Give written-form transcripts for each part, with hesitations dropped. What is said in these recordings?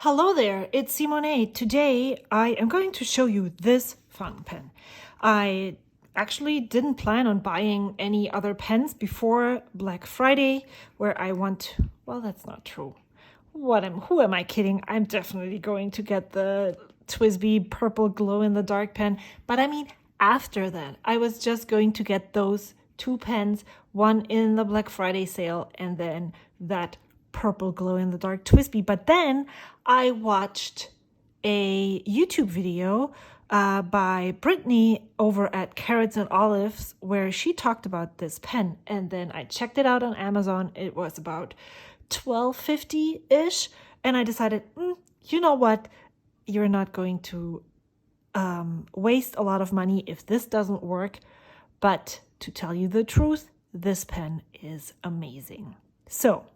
Hello there, it's Simone. Today I am going to show you this fountain pen. I actually didn't plan on buying any other pens before Black Friday, where I want, well, that's not true. Who am I kidding? I'm definitely going to get the TWSBI purple glow-in-the-dark pen, but I mean after that. I was just going to get those two pens, one in the Black Friday sale and then that purple glow-in-the-dark TWSBI. But then I watched a YouTube video by Brittany over at Carrots and Olives where she talked about this pen, and then I checked it out on Amazon. It was about $12.50-ish, and I decided, you know what, you're not going to waste a lot of money if this doesn't work. But to tell you the truth, this pen is amazing. So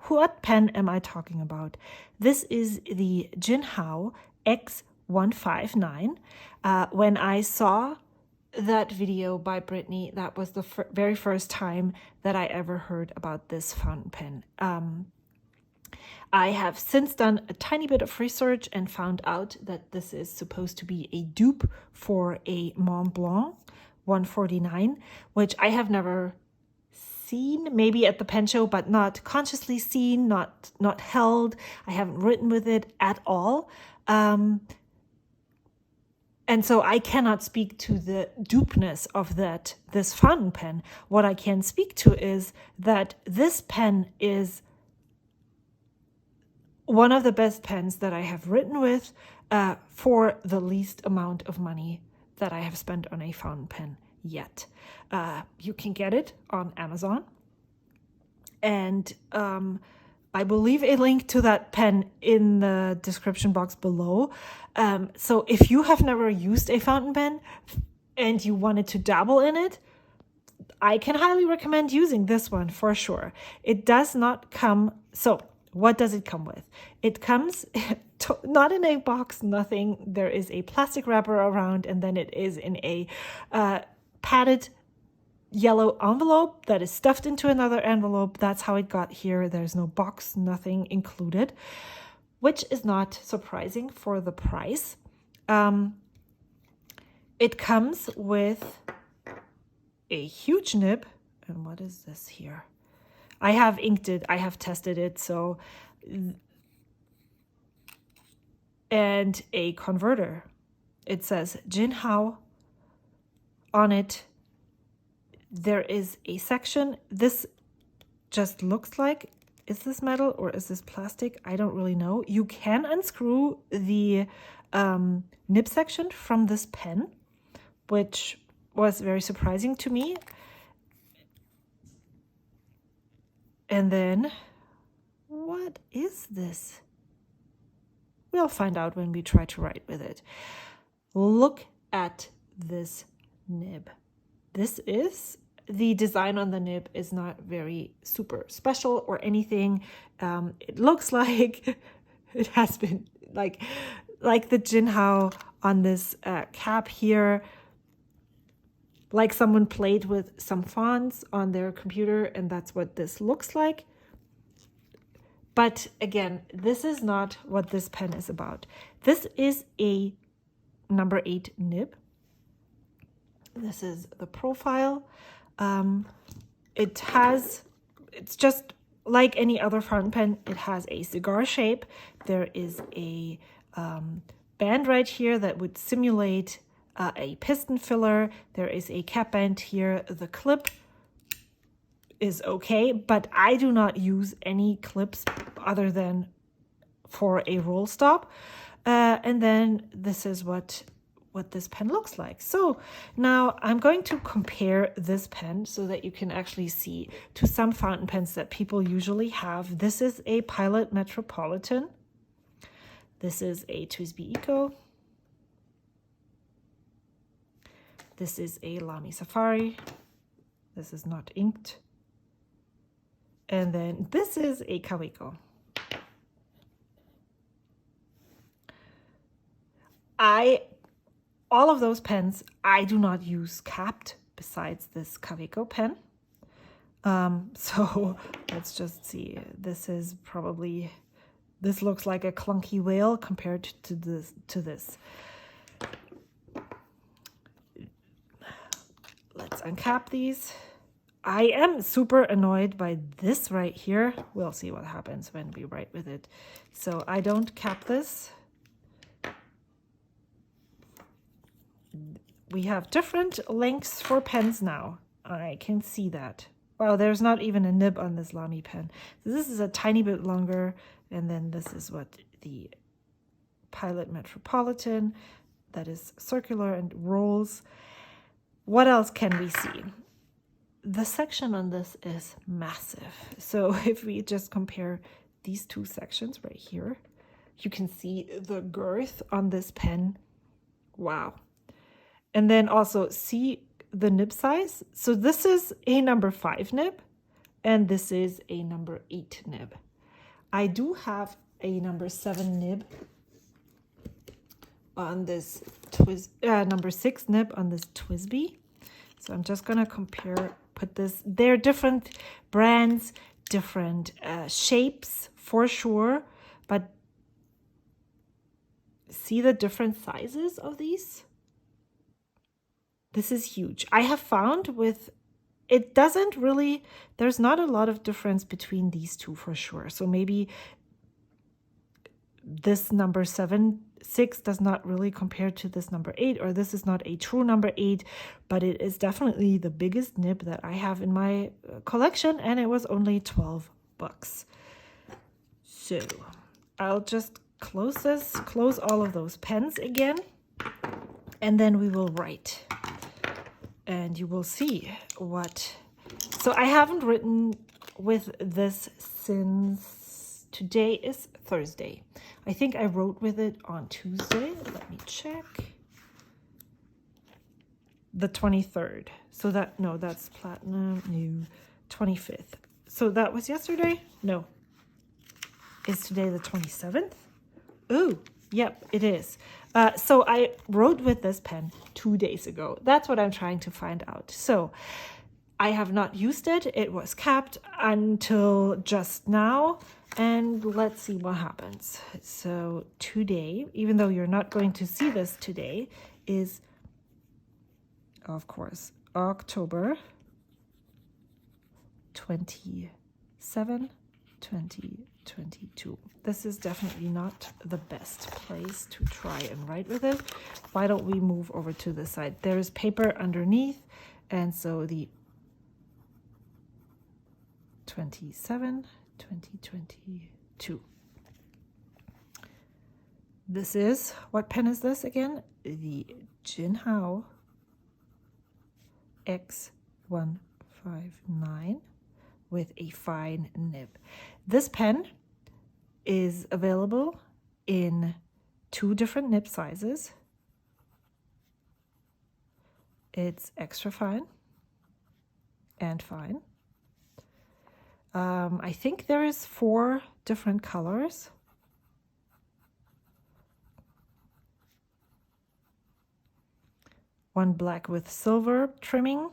what pen am I talking about? This is the Jinhao X159. When I saw that video by Brittany, that was the very first time that I ever heard about this fountain pen. I have since done a tiny bit of research and found out that this is supposed to be a dupe for a Mont Blanc 149, which I have never seen, maybe at the pen show, but not consciously seen, not held. I haven't written with it at all. And so I cannot speak to the dupeness of this fountain pen. What I can speak to is that this pen is one of the best pens that I have written with for the least amount of money that I have spent on a fountain pen yet. You can get it on Amazon, and I will leave a link to that pen in the description box below. So if you have never used a fountain pen and you wanted to dabble in it, I can highly recommend using this one for sure. It does not come, so what does it come with? It comes not in a box, nothing. There is a plastic wrapper around, and then it is in a padded yellow envelope that is stuffed into another envelope. That's how it got here. There's no box, nothing included, which is not surprising for the price. It comes with a huge nib. And what is this here? I have inked it. I have tested it. So, and a converter. It says Jinhao on it. There is a section. This just looks like, is this metal or is this plastic? I don't really know. You can unscrew the nib section from this pen, which was very surprising to me. And then, what is this? We'll find out when we try to write with it. Look at this nib. The design on the nib is not very super special or anything. It looks like it has been like the Jinhao on this cap here, like someone played with some fonts on their computer, and that's what this looks like. But again, this is not what this pen is about. This is a number 8 nib. This is the profile. It's just like any other fountain pen. It has a cigar shape. There is a band right here that would simulate a piston filler. There is a cap band here. The clip is okay, but I do not use any clips other than for a roll stop. And then this is what this pen looks like. So now I'm going to compare this pen so that you can actually see to some fountain pens that people usually have. This is a Pilot Metropolitan. This is a TWSBI Eco. This is a Lamy Safari. This is not inked. And then this is a Kaweco. All of those pens, I do not use capped besides this Kaweco pen. So let's just see. This is probably This looks like a clunky whale compared to this. Let's uncap these. I am super annoyed by this right here. We'll see what happens when we write with it. So I don't cap this. We have different lengths for pens now. I can see that. Wow, there's not even a nib on this Lamy pen. So this is a tiny bit longer, and then this is what the Pilot Metropolitan, that is circular and rolls. What else can we see? The section on this is massive. So if we just compare these two sections right here, you can see the girth on this pen. Wow. And then also see the nib size. So this is a number 5 nib, and this is a number 8 nib. I do have a number 7 nib on this number 6 nib on this TWSBI. So I'm just gonna put this. They're different brands, different shapes for sure, but see the different sizes of these? This is huge. I have found there's not a lot of difference between these two for sure. So maybe this number 6 does not really compare to this number 8, or this is not a true number 8, but it is definitely the biggest nib that I have in my collection, and it was only $12. So I'll just close all of those pens again, and then we will write. And you will see what. So I haven't written with this since today is Thursday. I think I wrote with it on Tuesday. Let me check. The 23rd. So that's platinum. No, 25th. So that was yesterday? No. Is today the 27th? Ooh, yep, it is. So I wrote with this pen 2 days ago. That's what I'm trying to find out. So I have not used it. It was capped until just now. And let's see what happens. So today, even though you're not going to see this today, is, of course, October 27, 2022. This is definitely not the best place to try and write with it. Why don't we move over to the side? There is paper underneath, and so the 27, 2022. This is, what pen is this again? The Jinhao X159 with a fine nib. This pen is available in 2 different nib sizes. It's extra fine and fine. I think there is 4 different colors. One black with silver trimming.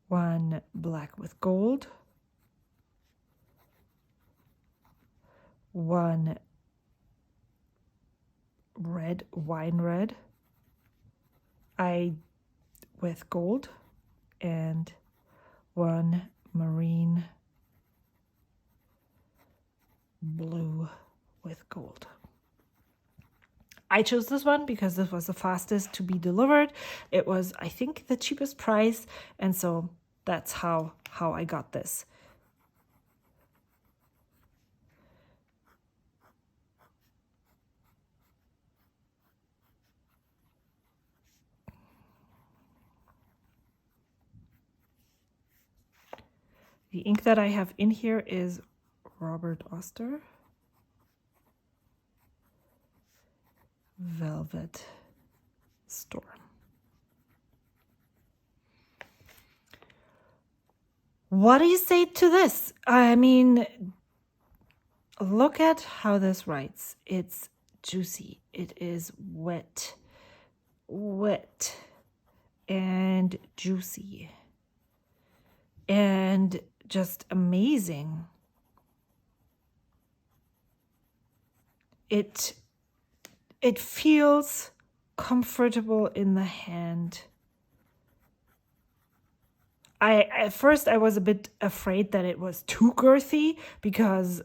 One black with gold. One red, wine red, with gold, and one marine blue with gold. I chose this one because this was the fastest to be delivered. It was, I think, the cheapest price, and so that's how I got this. The ink that I have in here is Robert Oster Velvet Storm. What do you say to this? I mean, look at how this writes. It's juicy. It is wet and juicy and just amazing. It feels comfortable in the hand. At first I was a bit afraid that it was too girthy, because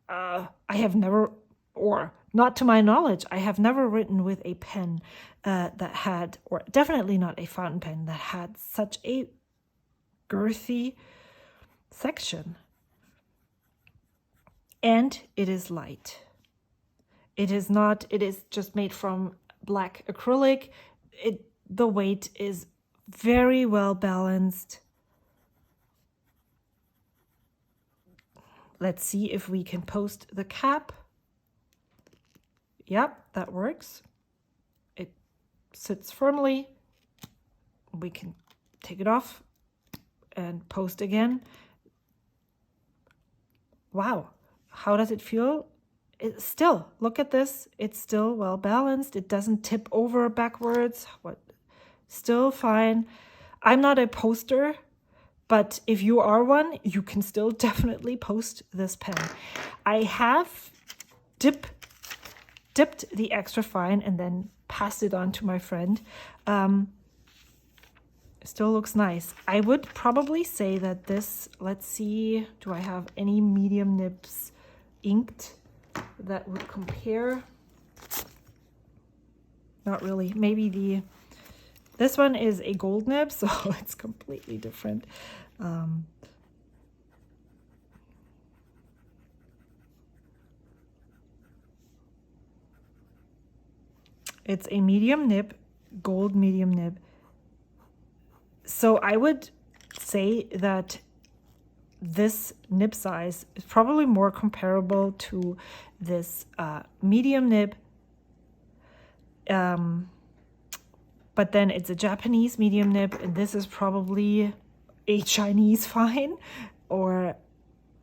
I have never, or not to my knowledge, I have never written with a pen that had, or definitely not a fountain pen that had such a girthy section. And it is light. It is just made from black acrylic. The weight is very well balanced. Let's see if we can post the cap. Yep, that works. It sits firmly. We can take it off and post again. Wow, how does it feel? It's still, look at this. It's still well balanced. It doesn't tip over backwards. Still fine. I'm not a poster, but if you are one, you can still definitely post this pen. I have dipped the extra fine and then passed it on to my friend. Still looks nice. I would probably say that this, let's see, do I have any medium nibs inked that would compare? Not really. Maybe this one is a gold nib, so it's completely different. It's a medium nib, gold medium nib. So I would say that this nib size is probably more comparable to this medium nib. But then it's a Japanese medium nib, and this is probably a Chinese fine, or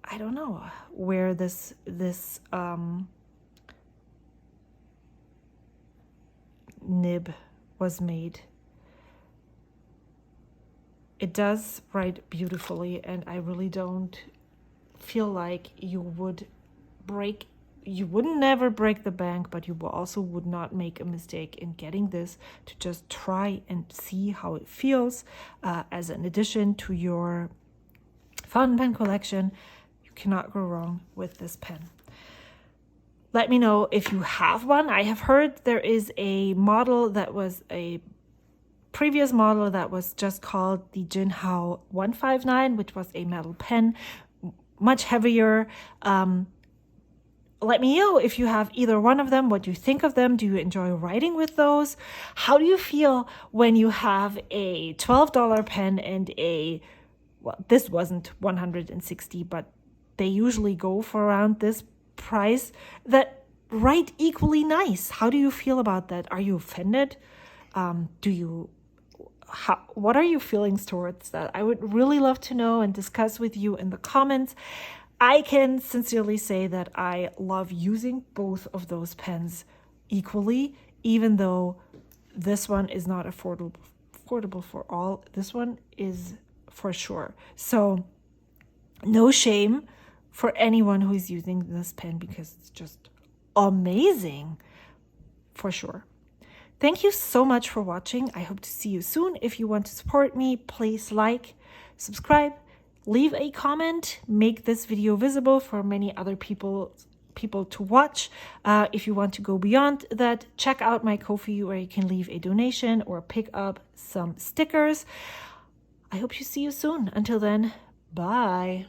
I don't know where this nib was made. It does write beautifully, and I really don't feel like you would never break the bank, but you also would not make a mistake in getting this to just try and see how it feels as an addition to your fountain pen collection. You cannot go wrong with this pen. Let me know if you have one. I have heard there is a model that was a previous model that was just called the Jinhao X159, which was a metal pen, much heavier. Let me know if you have either one of them, what you think of them. Do you enjoy writing with those? How do you feel when you have a $12 pen and well, this wasn't 160, but they usually go for around this price, that write equally nice? How do you feel about that? Are you offended? What are your feelings towards that? I would really love to know and discuss with you in the comments. I can sincerely say that I love using both of those pens equally, even though this one is not affordable for all. This one is for sure. So no shame for anyone who is using this pen, because it's just amazing for sure. Thank you so much for watching. I hope to see you soon. If you want to support me, please like, subscribe, leave a comment, make this video visible for many other people to watch. If you want to go beyond that, check out my Ko-fi, where you can leave a donation or pick up some stickers. I hope to see you soon. Until then, bye.